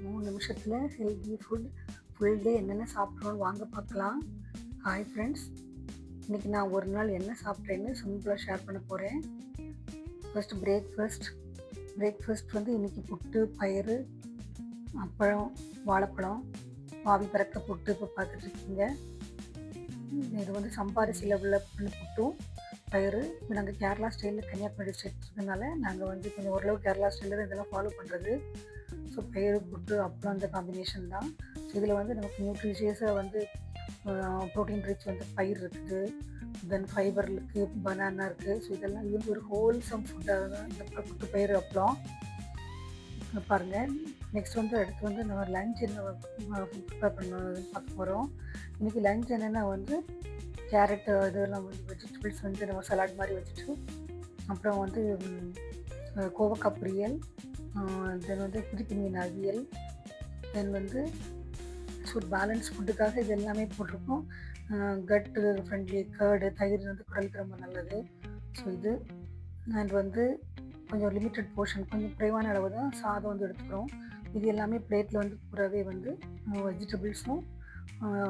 3 நிமிஷத்தில் healthy full day என்னென்ன சாப்பிட்றோன்னு வாங்க பார்க்கலாம். ஹாய் ஃப்ரெண்ட்ஸ், இன்றைக்கி நான் ஒரு நாள் என்ன சாப்பிட்றேன்னு சிம்பிளாக ஷேர் பண்ண போகிறேன். ஃபஸ்ட்டு பிரேக்ஃபாஸ்ட் வந்து இன்றைக்கி புட்டு, பயிறு, அப்பளம், வாழைப்பழம், ஆவி பறக்க புட்டு இப்போ பார்த்துட்ருக்கீங்க. இது வந்து சம்பாரிசியில் உள்ள பண்ண புட்டும் பயிறு. இப்போ நாங்கள் கேரளா ஸ்டைலில் கன்னியாகுமரி ஸ்டைல் இருக்கிறதுனால நாங்கள் வந்து கொஞ்சம் ஓரளவு கேரளா ஸ்டைலில் இதெல்லாம் ஃபாலோ பண்ணுறது. ஸோ பயிறு, புட்டு, அப்பளம் அந்த காம்பினேஷன் தான். ஸோ இதில் வந்து நமக்கு நியூட்ரிஷியஸாக வந்து ப்ரோட்டீன் ரிச் வந்து பயிர் இருக்குது, தென் ஃபைபர் இருக்குது, பனானா இருக்குது. ஸோ இதெல்லாம் இது வந்து ஒரு ஹோல்சம் ஃபுட்டாக தான் இந்த புட்டு, பயிறு, அப்பளம் பாருங்கள். நெக்ஸ்ட் வந்து அடுத்து வந்து நம்ம லஞ்ச் என்ன ப்ரிப்பேர் பண்ண பார்க்க போகிறோம். இன்றைக்கி லஞ்ச் என்னென்னா வந்து கேரட்டு இதெல்லாம் வந்து வெஜிடபிள்ஸ் வந்து நம்ம சலாட் மாதிரி வச்சுட்டு, அப்புறம் வந்து கோவக்காய் பொரியல், தென் வந்து குதிக்கு மீன் அவியல், தென் வந்து பேலன்ஸ் ஃபுட்டுக்காக இது எல்லாமே போட்டிருக்கோம். கட்டு ஃப்ரெண்ட்லி கர்டு, தயிர் வந்து குடலுக்கு ரொம்ப நல்லது. ஸோ இது அண்ட் வந்து கொஞ்சம் லிமிட்டட் போர்ஷன், கொஞ்சம் குறைவான அளவு தான் சாதம் வந்து எடுத்துக்கிறோம். இது எல்லாமே பிளேட்டில் வந்து பூராவே வந்து வெஜிடபிள்ஸும்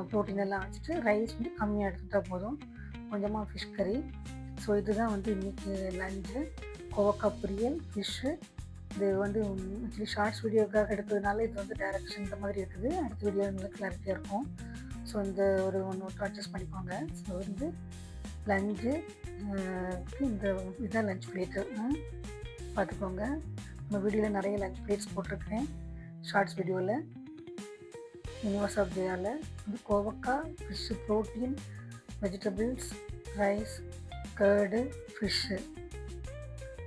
ப்ரோட்டீன் எல்லாம் வச்சுட்டு ரைஸ் வந்து கம்மியாக எடுத்துகிட்டா போதும், கொஞ்சமாக ஃபிஷ் கறி. ஸோ இதுதான் வந்து இன்றைக்கி லஞ்சு. கோவக்காய் பொரியல், ஃபிஷ்ஷு. இது வந்து ஆக்சுவலி ஷார்ட்ஸ் வீடியோக்காக எடுத்ததுனால இது வந்து டைரக்ஷன் இந்த மாதிரி இருக்குது. அடுத்த வீடியோ நல்லா கிளாரிட்டியாக இருக்கும். ஸோ இந்த ஒரு ஒன்று அட்ஜஸ்ட் பண்ணிக்கோங்க. ஸோ வந்து லஞ்சு இந்த இதுதான் லஞ்ச் பிளேட்டு பார்த்துக்கோங்க. நம்ம வீடியோவில் நிறைய லஞ்ச் பிளேட்ஸ் போட்டிருக்கிறேன் ஷார்ட்ஸ் வீடியோவில். யூனிவர்ஸ் ஆஃப் ஜெயாவில் வந்து கோவக்காய், fish, protein, vegetables, rice, curd, fish.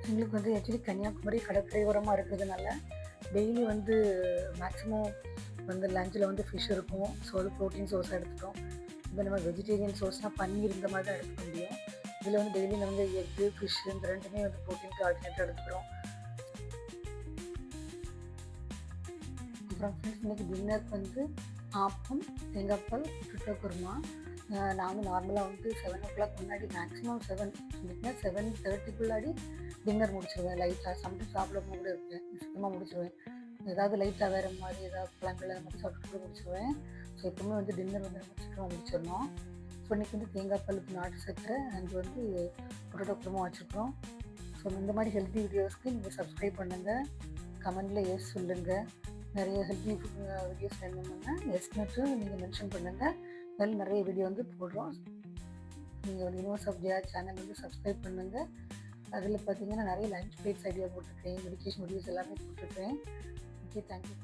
எங்களுக்கு வந்து ஆக்சுவலி கன்னியாகுமரி கடற்கரை ஓரமாக இருக்கிறதுனால டெய்லி வந்து மேக்ஸிமம் வந்து லஞ்சில் வந்து ஃபிஷ் இருக்கும். ஸோ அது ப்ரோட்டீன் சோர்ஸாக எடுத்துக்கிறோம். இப்போ நம்ம வெஜிடேரியன் சோர்ஸ்னால் பன்னீர் இந்த மாதிரி தான் எடுத்துக்க முடியும். இதில் வந்து டெய்லி நம்ம வந்து எக்கு, ஃபிஷ் இந்த ரெண்டுமே வந்து ப்ரோட்டீனுக்கு ஆல்டர்னேட்டாக எடுத்துக்கிறோம். அப்புறம் ஃப்ரெண்ட்ஸ் இன்றைக்கி டின்னருக்கு வந்து ஆப்பம், தேங்காய்பால், புட்டு குருமா. நான் வந்து நார்மலாக வந்து 7 o'clock முன்னாடி, மேக்ஸிமம் 7:30 டின்னர் முடிச்சிடுவேன். லைட்டாக சம்டைம்ஸ் சாப்பிடாம கூட இருப்பேன், சுத்தமாக முடிச்சிடுவேன். ஏதாவது லைட்டாக வேறு மாதிரி ஏதாவது பழங்கள் அந்த மாதிரி சாப்பிட்டு கூட முடிச்சிடுவேன். ஸோ எப்பவுமே வந்து டின்னர் வந்து நம்ம சீக்கிரம் முடிச்சிடணும். ஸோ இன்றைக்கி வந்து தேங்காய் பாலுக்கு நாட்டு சக்கரை அண்ட் வந்து பொட்டேட்டோ குருமா வச்சுருக்கோம். ஸோ இந்த மாதிரி ஹெல்த்தி வீடியோஸ்க்கு நீங்கள் சப்ஸ்கிரைப் பண்ணுங்கள், கமெண்டில் எஸ் சொல்லுங்கள். நிறைய ஹெல்த்தி வீடியோஸ் வேணும்னா எஸ் மட்டும் நீங்கள் மென்ஷன் பண்ணுங்கள். அதில் நிறைய வீடியோ வந்து போடுறோம். நீங்கள் வந்து யூனிவர்ஸ் ஆஃப் ஜெயா சேனல் வந்து சப்ஸ்கிரைப் பண்ணுங்கள். அதில் பார்த்தீங்கன்னா நிறைய லஞ்ச் பிளேட்ஸ் ஐடியா போட்டிருக்கேன், மெடிக்கேஷன் வீடியோஸ் எல்லாமே போட்டிருக்கேன். Okay, thank you.